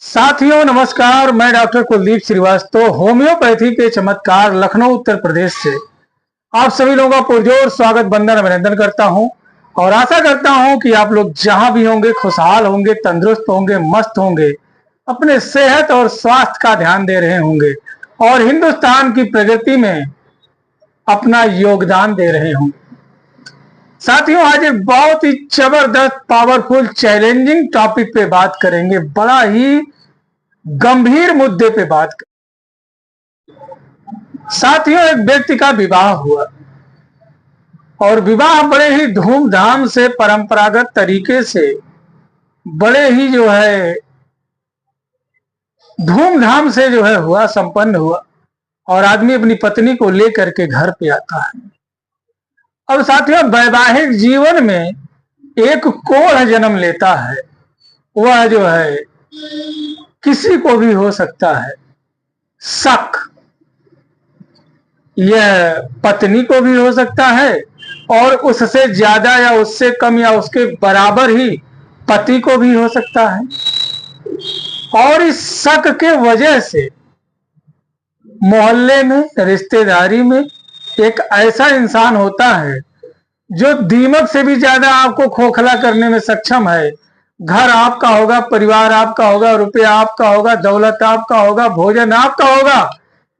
साथियों नमस्कार, मैं डॉक्टर कुलदीप श्रीवास्तव होम्योपैथी के चमत्कार लखनऊ उत्तर प्रदेश से आप सभी लोगों का पुरजोर स्वागत वंदन अभिनंदन करता हूं और आशा करता हूं कि आप लोग जहां भी होंगे खुशहाल होंगे, तंदुरुस्त होंगे, मस्त होंगे, अपने सेहत और स्वास्थ्य का ध्यान दे रहे होंगे और हिंदुस्तान की प्रगति में अपना योगदान दे रहे होंगे। साथियों आज एक बहुत ही जबरदस्त पावरफुल चैलेंजिंग टॉपिक पे बात करेंगे, बड़ा ही गंभीर मुद्दे पे बात करेंगे। साथियों एक व्यक्ति का विवाह हुआ और विवाह बड़े ही धूमधाम से परंपरागत तरीके से बड़े ही धूमधाम से हुआ, संपन्न हुआ और आदमी अपनी पत्नी को लेकर के घर पे आता है। अब साथियों वैवाहिक जीवन में एक कोढ़ जन्म लेता है, वह किसी को भी हो सकता है। शक यह पत्नी को भी हो सकता है और उससे ज्यादा या उससे कम या उसके बराबर ही पति को भी हो सकता है। और इस शक के वजह से मोहल्ले में, रिश्तेदारी में एक ऐसा इंसान होता है जो दीमक से भी ज्यादा आपको खोखला करने में सक्षम है। घर आपका होगा, परिवार आपका होगा, रुपया आपका होगा, दौलत आपका होगा, भोजन आपका होगा,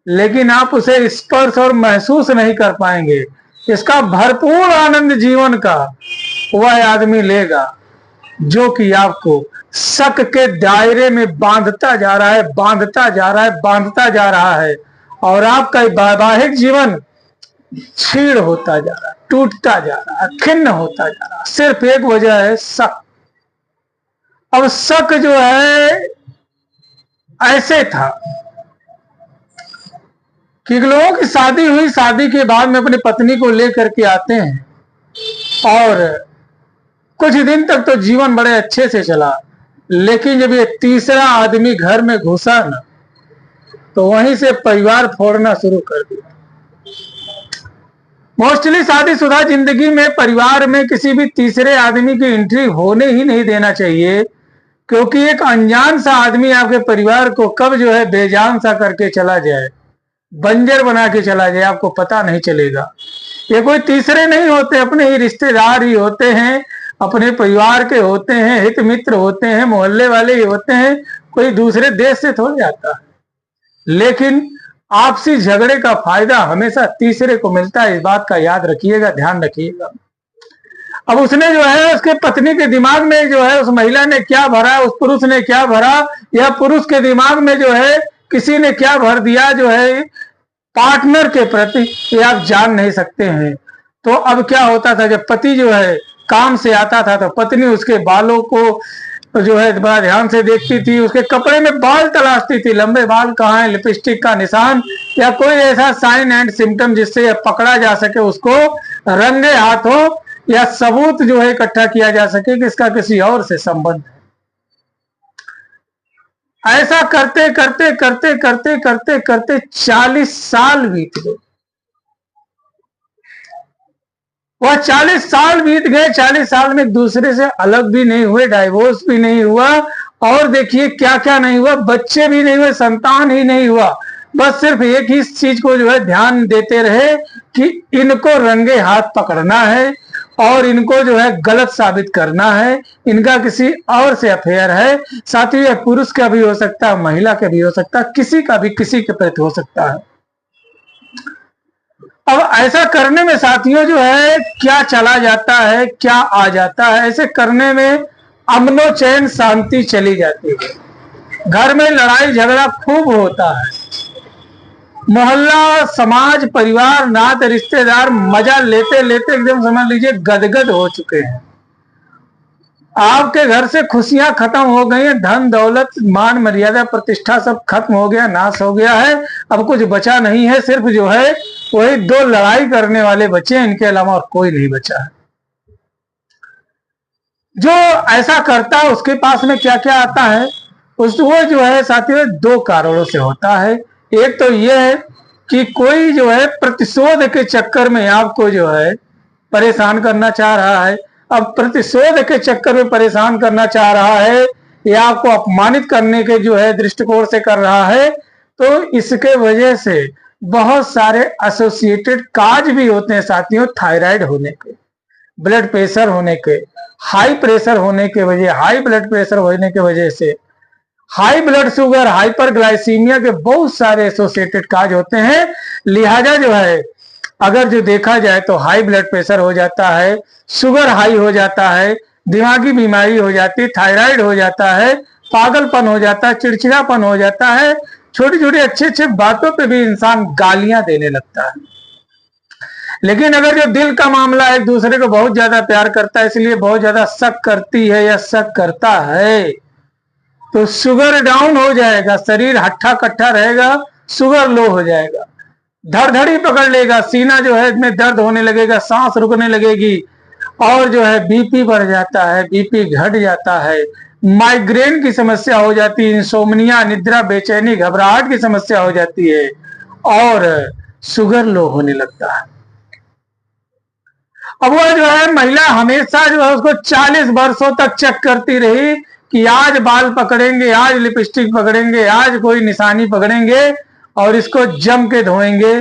लेकिन आप उसे स्पर्श और महसूस नहीं कर पाएंगे। इसका भरपूर आनंद जीवन का वह आदमी लेगा जो कि आपको शक के दायरे में बांधता जा रहा है, बांधता जा रहा है, बांधता जा रहा है और आपका वैवाहिक जीवन छीड़ होता जा रहा है, टूटता जा रहा है, खिन्न होता जा रहा है। सिर्फ एक वजह है, शक। अब शक ऐसे था कि लोगों की शादी हुई, शादी के बाद में अपनी पत्नी को लेकर के आते हैं और कुछ दिन तक तो जीवन बड़े अच्छे से चला, लेकिन जब ये तीसरा आदमी घर में घुसा ना तो वहीं से परिवार फोड़ना शुरू कर दिया। मोस्टली शादीशुदा जिंदगी में परिवार में किसी भी तीसरे आदमी की एंट्री होने ही नहीं देना चाहिए, क्योंकि एक अनजान सा आदमी आपके परिवार को कब बेजान सा करके चला जाए, बंजर बना के चला जाए, आपको पता नहीं चलेगा। ये कोई तीसरे नहीं होते, अपने ही रिश्तेदार ही होते हैं, अपने परिवार के होते हैं, हित मित्र होते हैं, मोहल्ले वाले ही होते हैं, कोई दूसरे देश से थोड़ी आता है। लेकिन आपसी झगड़े का फायदा हमेशा तीसरे को मिलता है, इस बात का याद रखिएगा, ध्यान रखिएगा। अब उसने उसके पत्नी के दिमाग में उस महिला ने क्या भरा, उस पुरुष ने क्या भरा, या पुरुष के दिमाग में किसी ने क्या भर दिया पार्टनर के प्रति, ये आप जान नहीं सकते हैं। तो अब क्या होता था, जब पति काम से आता था तो पत्नी उसके बालों को बड़ा ध्यान से देखती थी, उसके कपड़े में बाल तलाशती थी, लंबे बाल कहाँ है, लिपस्टिक का निशान या कोई ऐसा साइन एंड सिम्टम जिससे पकड़ा जा सके, उसको रंगे हाथों या सबूत इकट्ठा किया जा सके कि इसका किसी और से संबंध है। ऐसा करते करते करते करते करते करते 40 साल बीत गए। वह 40 साल बीत गए, 40 साल में एक दूसरे से अलग भी नहीं हुए, डाइवोर्स भी नहीं हुआ और देखिए क्या क्या नहीं हुआ, बच्चे भी नहीं हुए, संतान ही नहीं हुआ। बस सिर्फ एक ही चीज को ध्यान देते रहे कि इनको रंगे हाथ पकड़ना है और इनको गलत साबित करना है, इनका किसी और से अफेयर है। साथ ही पुरुष का भी हो सकता है, महिला का भी हो सकता है, किसी का भी किसी के प्रति हो सकता है। अब ऐसा करने में साथियों क्या चला जाता है, क्या आ जाता है, ऐसे करने में अमनो चैन शांति चली जाती है। घर में लड़ाई झगड़ा खूब होता है, मोहल्ला, समाज, परिवार, नात, रिश्तेदार मजा लेते लेते एकदम समझ लीजिए गदगद हो चुके हैं। आपके घर से खुशियां खत्म हो गई हैं, धन दौलत मान मर्यादा प्रतिष्ठा सब खत्म हो गया, नाश हो गया है। अब कुछ बचा नहीं है, सिर्फ वही 2 लड़ाई करने वाले बचे हैं, इनके अलावा और कोई नहीं बचा है। जो ऐसा करता है उसके पास में क्या क्या आता है, वो साथियों 2 कारणों से होता है। एक तो यह है कि कोई प्रतिशोध के चक्कर में आपको परेशान करना चाह रहा है। अब प्रतिशोध के चक्कर में परेशान करना चाह रहा है या आपको अपमानित करने के जो है दृष्टिकोण से कर रहा है, तो इसके वजह से बहुत सारे एसोसिएटेड काज भी होते हैं साथियों। थायराइड होने के, ब्लड प्रेशर होने के, हाई प्रेशर होने के वजह, हाई ब्लड प्रेशर होने के वजह से, हाई ब्लड शुगर, हाइपरग्लाइसीमिया के बहुत सारे एसोसिएटेड काज होते हैं। लिहाजा जो है अगर जो देखा जाए तो हाई ब्लड प्रेशर हो जाता है, शुगर हाई हो जाता है, दिमागी बीमारी हो जाती है, थायराइड हो जाता है, पागलपन हो जाता है, चिड़चिड़ापन हो जाता है, छोटी छोटी अच्छी अच्छी बातों पे भी इंसान गालियां देने लगता है। लेकिन अगर जो दिल का मामला है, एक दूसरे को बहुत ज्यादा प्यार करता है, इसलिए बहुत ज्यादा शक करती है या शक करता है, तो शुगर डाउन हो जाएगा, शरीर हट्ठा कट्ठा रहेगा, शुगर लो हो जाएगा, धड़धड़ी पकड़ लेगा, सीना जो है इसमें दर्द होने लगेगा, सांस रुकने लगेगी, और जो है बीपी बढ़ जाता है, बीपी घट जाता है, माइग्रेन की समस्या हो जाती है, इंसोम्निया, निद्रा बेचैनी, घबराहट की समस्या हो जाती है, और शुगर लो होने लगता है। अब वह जो है महिला हमेशा जो है उसको 40 वर्षों तक चेक करती रही कि आज बाल पकड़ेंगे, आज लिपस्टिक पकड़ेंगे, आज कोई निशानी पकड़ेंगे और इसको जम के धोएंगे।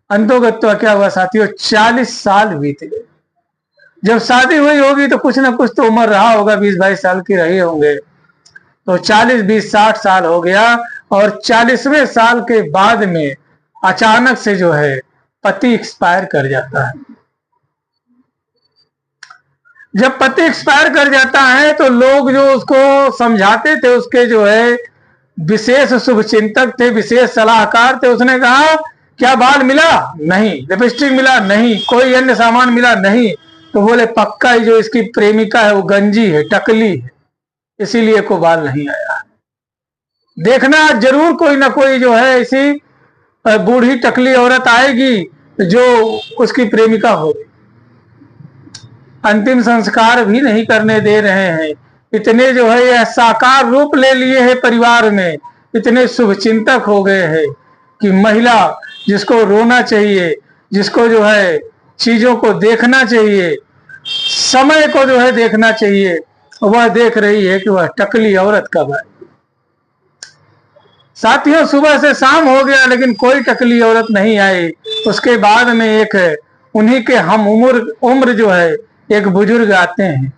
अंतोगत्वा क्या हुआ साथियों, 40 साल बीत गए। जब शादी हुई होगी तो कुछ ना कुछ तो उम्र रहा होगा, 20-22 साल की रहे होंगे, तो 40-20-60 साल हो गया, और 40वें साल के बाद में अचानक से जो है पति एक्सपायर कर जाता है। जब पति एक्सपायर कर जाता है तो लोग जो उसको समझाते थे, उसके जो है विशेष शुभ चिंतक थे, विशेष सलाहकार थे, उसने कहा क्या बाल मिला? नहीं। लिपस्टिक मिला? नहीं। कोई अन्य सामान मिला? नहीं। तो बोले पक्का ही जो इसकी प्रेमिका है वो गंजी है, टकली है, इसीलिए को बाल नहीं आया। देखना जरूर कोई ना कोई जो है ऐसी बूढ़ी टकली औरत आएगी जो उसकी प्रेमिका होगी। अंतिम संस्कार भी नहीं करने दे रहे हैं, इतने जो है यह साकार रूप ले लिए हैं परिवार में, इतने शुभ चिंतक हो गए हैं कि महिला जिसको रोना चाहिए, जिसको जो है चीजों को देखना चाहिए, समय को जो है देखना चाहिए, वह देख रही है कि वह टकली औरत कब है। साथियों सुबह से शाम हो गया लेकिन कोई टकली औरत नहीं आई। उसके बाद में एक उन्हीं के हम उम्र जो है एक बुजुर्ग आते हैं,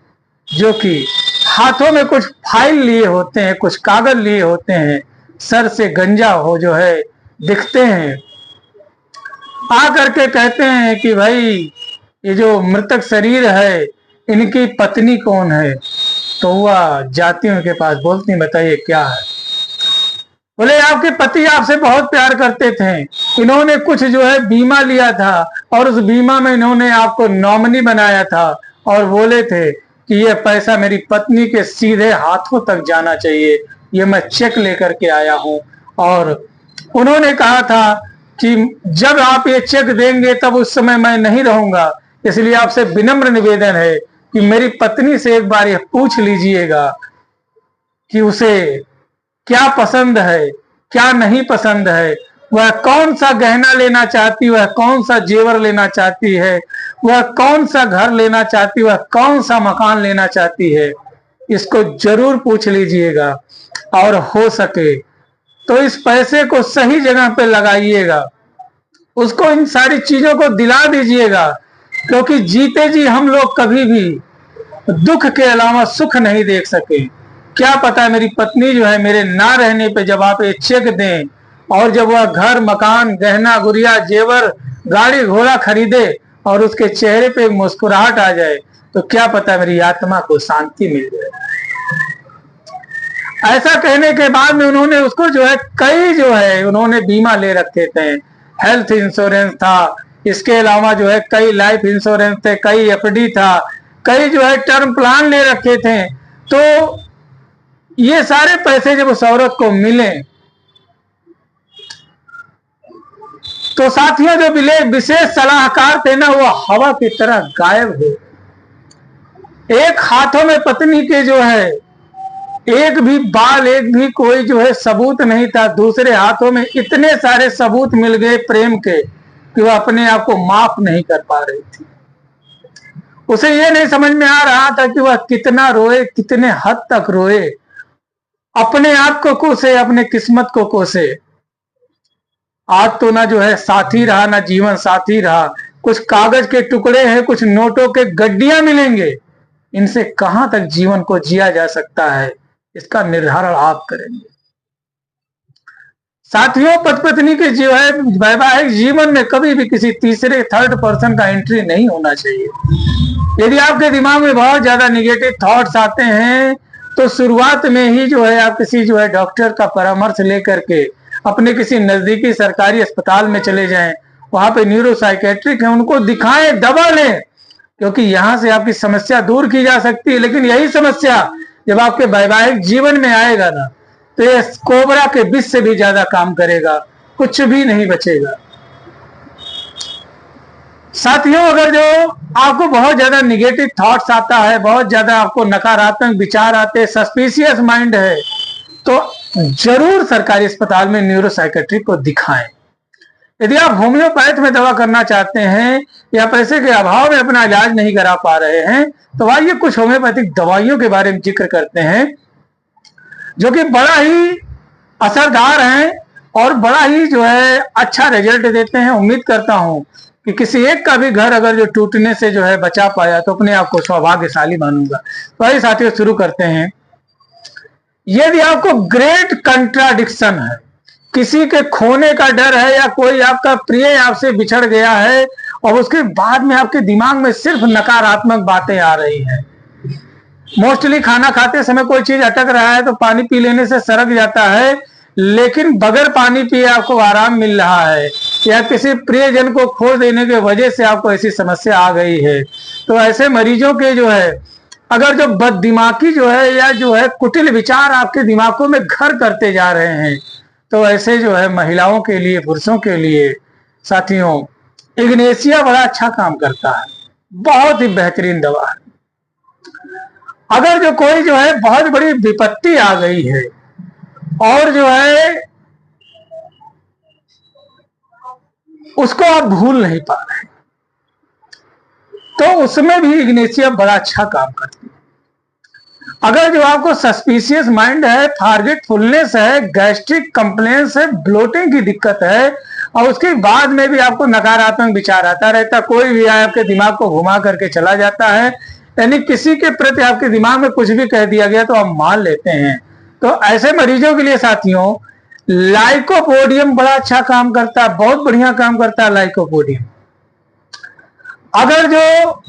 जो कि हाथों में कुछ फाइल लिए होते हैं, कुछ कागज लिए होते हैं, सर से गंजा हो जो है दिखते हैं। आ करके कहते हैं कि भाई ये जो मृतक शरीर है इनकी पत्नी कौन है? तो वह जाती उनके पास, बोलती बताइए क्या है? बोले आपके पति आपसे बहुत प्यार करते थे, इन्होंने कुछ जो है बीमा लिया था और उस बीमा में इन्होंने आपको नॉमिनी बनाया था और बोले थे कि ये पैसा मेरी पत्नी के सीधे हाथों तक जाना चाहिए, ये मैं चेक लेकर के आया हूं। और उन्होंने कहा था कि जब आप ये चेक देंगे तब उस समय मैं नहीं रहूंगा, इसलिए आपसे विनम्र निवेदन है कि मेरी पत्नी से एक बार यह पूछ लीजिएगा कि उसे क्या पसंद है, क्या नहीं पसंद है, वह कौन सा गहना लेना चाहती, वह कौन सा जेवर लेना चाहती है, वह कौन सा घर लेना चाहती, वह कौन सा मकान लेना चाहती है। इसको जरूर पूछ लीजिएगा और हो सके तो इस पैसे को सही जगह पे लगाइएगा, उसको इन सारी चीजों को दिला दीजिएगा, क्योंकि जीते जी हम लोग कभी भी दुख के अलावा सुख नहीं देख सके। क्या पता मेरी पत्नी जो है मेरे ना रहने पे जब आप ये चेक दें और जब वह घर मकान गहना गुड़िया जेवर गाड़ी घोड़ा खरीदे और उसके चेहरे पे मुस्कुराहट आ जाए, तो क्या पता मेरी आत्मा को शांति मिल जाए। ऐसा कहने के बाद में उन्होंने उसको जो है कई जो है उन्होंने बीमा ले रखे थे, हेल्थ इंश्योरेंस था, इसके अलावा जो है कई लाइफ इंश्योरेंस थे, कई एफडी था, कई जो है टर्म प्लान ले रखे थे। तो ये सारे पैसे जब उस औरत को मिले तो साथियों जो विशेष सलाहकार थे ना, वो हवा की तरह गायब हो। एक हाथों में पत्नी के जो है एक भी बाल, एक भी कोई जो है सबूत नहीं था, दूसरे हाथों में इतने सारे सबूत मिल गए प्रेम के कि वह अपने आप को माफ नहीं कर पा रही थी। उसे ये नहीं समझ में आ रहा था कि वह कितना रोए, कितने हद तक रोए। अपने आप को कोसे, अपने किस्मत को कोसे। आज तो ना जो है साथी रहा, ना जीवन साथी रहा, कुछ कागज के टुकड़े हैं, कुछ नोटों के गड्डियां मिलेंगे। इनसे कहां तक जीवन को जिया जा सकता है, इसका निर्धारण आप करेंगे। साथियों, पति पत्नी के जो है वैवाहिक जीवन में कभी भी किसी तीसरे थर्ड पर्सन का एंट्री नहीं होना चाहिए। यदि आपके दिमाग में बहुत ज्यादा निगेटिव थॉट्स आते हैं तो शुरुआत में ही जो है आप किसी जो है डॉक्टर का परामर्श लेकर के अपने किसी नजदीकी सरकारी अस्पताल में चले जाएं। वहां पे न्यूरोसाइकेट्रिक है, उनको दिखाएं, दवा लें, क्योंकि यहां से आपकी समस्या दूर की जा सकती है। लेकिन यही समस्या जब आपके वैवाहिक जीवन में आएगा ना, तो ये कोबरा के विष से भी ज्यादा काम करेगा, कुछ भी नहीं बचेगा। साथियों, अगर जो आपको बहुत ज्यादा निगेटिव थॉट्स आता है, बहुत ज्यादा आपको नकारात्मक विचार आते हैं, सस्पिशियस माइंड है, तो जरूर सरकारी अस्पताल में न्यूरोसाइकेट्रिक को दिखाएं। यदि आप होम्योपैथ में दवा करना चाहते हैं या पैसे के अभाव में अपना इलाज नहीं करा पा रहे हैं, तो आइए कुछ होम्योपैथिक दवाइयों के बारे में जिक्र करते हैं जो कि बड़ा ही असरदार हैं और बड़ा ही जो है अच्छा रिजल्ट देते हैं। उम्मीद करता हूं कि किसी एक का भी घर अगर जो टूटने से जो है बचा पाया तो अपने आप को सौभाग्यशाली मानूंगा। तो आइए साथियों शुरू करते हैं। यदि आपको ग्रेट कंट्राडिक्शन है, किसी के खोने का डर है या कोई आपका प्रिय आपसे बिछड़ गया है और उसके बाद में आपके दिमाग में सिर्फ नकारात्मक बातें आ रही हैं, मोस्टली खाना खाते समय कोई चीज अटक रहा है तो पानी पी लेने से सरक जाता है, लेकिन बगैर पानी पिए आपको आराम मिल रहा है, या किसी प्रियजन को खो देने की वजह से आपको ऐसी समस्या आ गई है, तो ऐसे मरीजों के जो है अगर जो बददिमागी जो है या जो है कुटिल विचार आपके दिमागों में घर करते जा रहे हैं, तो ऐसे जो है महिलाओं के लिए, पुरुषों के लिए साथियों इग्नेशिया बड़ा अच्छा काम करता है, बहुत ही बेहतरीन दवा है। अगर जो कोई जो है बहुत बड़ी विपत्ति आ गई है और जो है उसको आप भूल नहीं पा रहे, तो उसमें भी इग्नेशिया बड़ा अच्छा काम करती है। अगर जो आपको सस्पिशियस माइंड है, फॉरगेटफुलनेस है, गैस्ट्रिक कंप्लेंस है, ब्लोटिंग की दिक्कत है और उसके बाद में भी आपको नकारात्मक विचार आता रहता, कोई भी आपके दिमाग को घुमा करके चला जाता है, यानी किसी के प्रति आपके दिमाग में कुछ भी कह दिया गया तो आप मान लेते हैं, तो ऐसे मरीजों के लिए साथियों लाइकोपोडियम बड़ा अच्छा काम करता है, बहुत बढ़िया काम करता है लाइकोपोडियम। अगर जो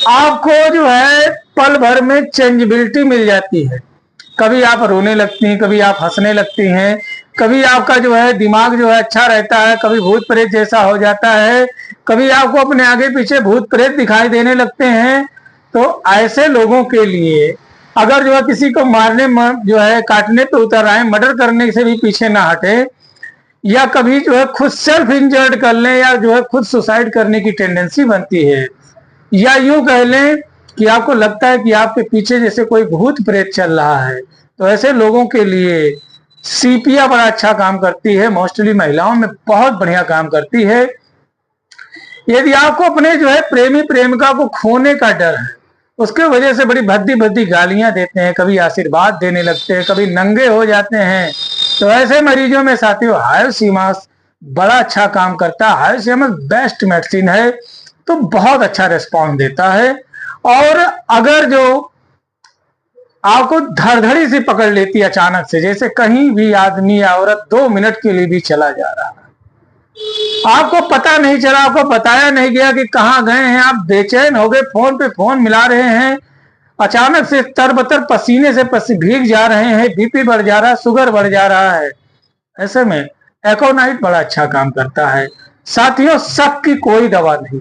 आपको जो है पल भर में चेंजेबिलिटी मिल जाती है, कभी आप रोने लगती हैं, कभी आप हंसने लगती हैं, कभी आपका जो है दिमाग जो है अच्छा रहता है, कभी भूत प्रेत जैसा हो जाता है, कभी आपको अपने आगे पीछे भूत प्रेत दिखाई देने लगते हैं, तो ऐसे लोगों के लिए अगर जो है किसी को मारने जो है काटने पे उतर आए, मर्डर करने से भी पीछे ना हटे, या कभी जो है खुद सेल्फ इंजर्ड कर लें या जो है खुद सुसाइड करने की टेंडेंसी बनती है, या यूं कह लें कि आपको लगता है कि आपके पीछे जैसे कोई भूत प्रेत चल रहा है, तो ऐसे लोगों के लिए सीपिया बड़ा अच्छा काम करती है, मोस्टली महिलाओं में बहुत बढ़िया काम करती है। यदि आपको अपने जो है प्रेमी प्रेमिका को खोने का डर है, उसके वजह से बड़ी भद्दी भद्दी गालियां देते हैं, कभी आशीर्वाद देने लगते हैं, कभी नंगे हो जाते हैं, तो ऐसे मरीजों में साथियों हायोसीमास बड़ा अच्छा काम करता है। हायोसीमास बेस्ट मेडिसिन है, तो बहुत अच्छा रिस्पॉन्स देता है। और अगर जो आपको धड़धड़ी से पकड़ लेती है अचानक से, जैसे कहीं भी आदमी या औरत 2 मिनट के लिए भी चला जा रहा है, आपको पता नहीं चला, आपको बताया नहीं गया कि कहां गए हैं, आप बेचैन हो गए, फोन पे फोन मिला रहे हैं, अचानक से तरबतर पसीने से भीग जा रहे हैं, बीपी बढ़ जा रहा है, शुगर बढ़ जा रहा है, ऐसे में एकोनाइट बड़ा अच्छा काम करता है। साथियों, शक की कोई दवा नहीं,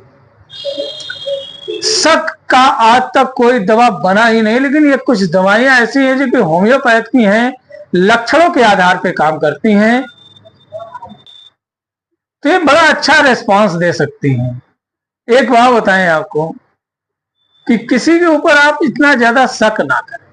शक का आज तक कोई दवा बना ही नहीं, लेकिन ये कुछ दवाइयां ऐसी हैं जो कि होम्योपैथ की हैं, लक्षणों के आधार पे काम करती हैं, तो ये बड़ा अच्छा रिस्पांस दे सकती हैं। एक बात बताएं आपको कि किसी के ऊपर आप इतना ज्यादा शक ना करें।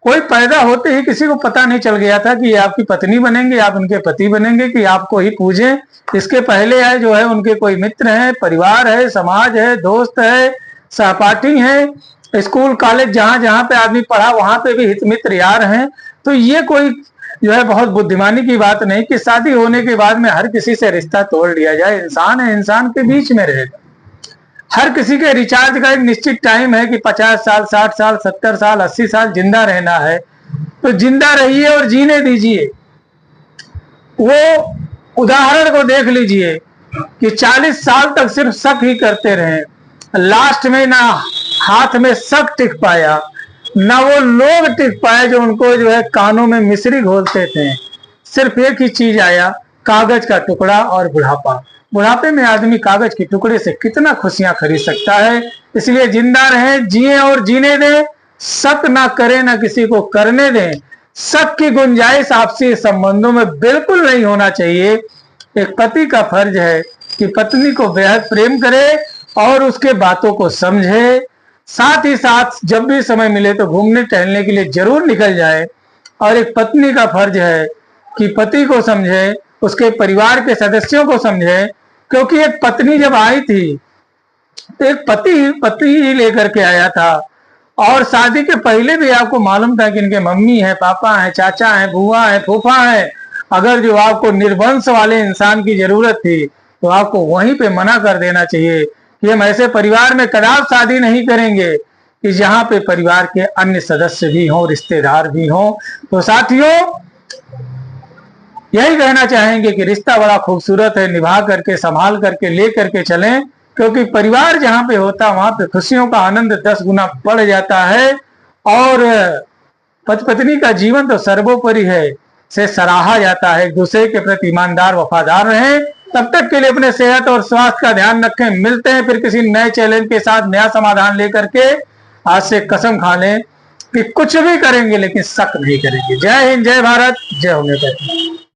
कोई पैदा होते ही किसी को पता नहीं चल गया था कि ये आपकी पत्नी बनेंगे, आप उनके पति बनेंगे, कि आपको ही पूजें। इसके पहले है जो है उनके कोई मित्र हैं, परिवार है, समाज है, दोस्त है, सहपाठी है, स्कूल कॉलेज जहां जहां पे आदमी पढ़ा वहां पे भी हित मित्र यार हैं। तो ये कोई जो है बहुत बुद्धिमानी की बात नहीं कि शादी होने के बाद में हर किसी से रिश्ता तोड़ लिया जाए। इंसान है, इंसान के बीच में रहेगा। हर किसी के रिचार्ज का एक निश्चित टाइम है कि 50 साल, 60 साल, 70 साल, 80 साल जिंदा रहना है, तो जिंदा रहिए और जीने दीजिए। वो उदाहरण को देख लीजिए कि 40 साल तक सिर्फ शक ही करते रहे, लास्ट में ना हाथ में शक टिक पाया, ना वो लोग टिक पाए जो उनको जो है कानों में मिश्री घोलते थे। सिर्फ एक ही चीज आया, कागज का टुकड़ा और बुढ़ापा। बुढ़ापे में आदमी कागज के टुकड़े से कितना खुशियां खरीद सकता है। इसलिए जिंदा रहें, जिए और जीने दें, शक ना करें, ना किसी को करने दें। शक की गुंजाइश आपसी संबंधों में बिल्कुल नहीं होना चाहिए। एक पति का फर्ज है कि पत्नी को बेहद प्रेम करे और उसके बातों को समझे। साथ ही साथ जब भी समय मिले तो घूमने टहलने के लिए जरूर निकल जाए। और एक पत्नी का फर्ज है कि पति को समझे, उसके परिवार के सदस्यों को समझे। क्योंकि एक पत्नी जब आई थी तो एक पति ही लेकर के आया था, और शादी के पहले भी आपको मालूम था कि इनके मम्मी है, पापा है, चाचा है, बुआ है, फूफा है। अगर जो आपको निर्वंश वाले इंसान की जरूरत थी तो आपको वहीं पे मना कर देना चाहिए कि हम ऐसे परिवार में कदाप शादी नहीं करेंगे कि जहां पे परिवार के अन्य सदस्य भी हों, रिश्तेदार भी हों। तो साथियों, यही कहना चाहेंगे कि रिश्ता बड़ा खूबसूरत है, निभा करके, संभाल करके, ले करके चलें। क्योंकि परिवार जहां पे होता वहां पे खुशियों का आनंद 10 गुना बढ़ जाता है। और पति पत्नी का जीवन तो सर्वोपरि है, से सराहा जाता है। एक दूसरे के प्रति ईमानदार, वफादार रहें। तब तक के लिए अपने सेहत और स्वास्थ्य का ध्यान रखें। मिलते हैं फिर किसी नए चैलेंज के साथ, नया समाधान लेकर के। आज से कसम खा लें कि कुछ भी करेंगे लेकिन शक नहीं करेंगे। जय हिंद, जय भारत, जय होम्योपैथी।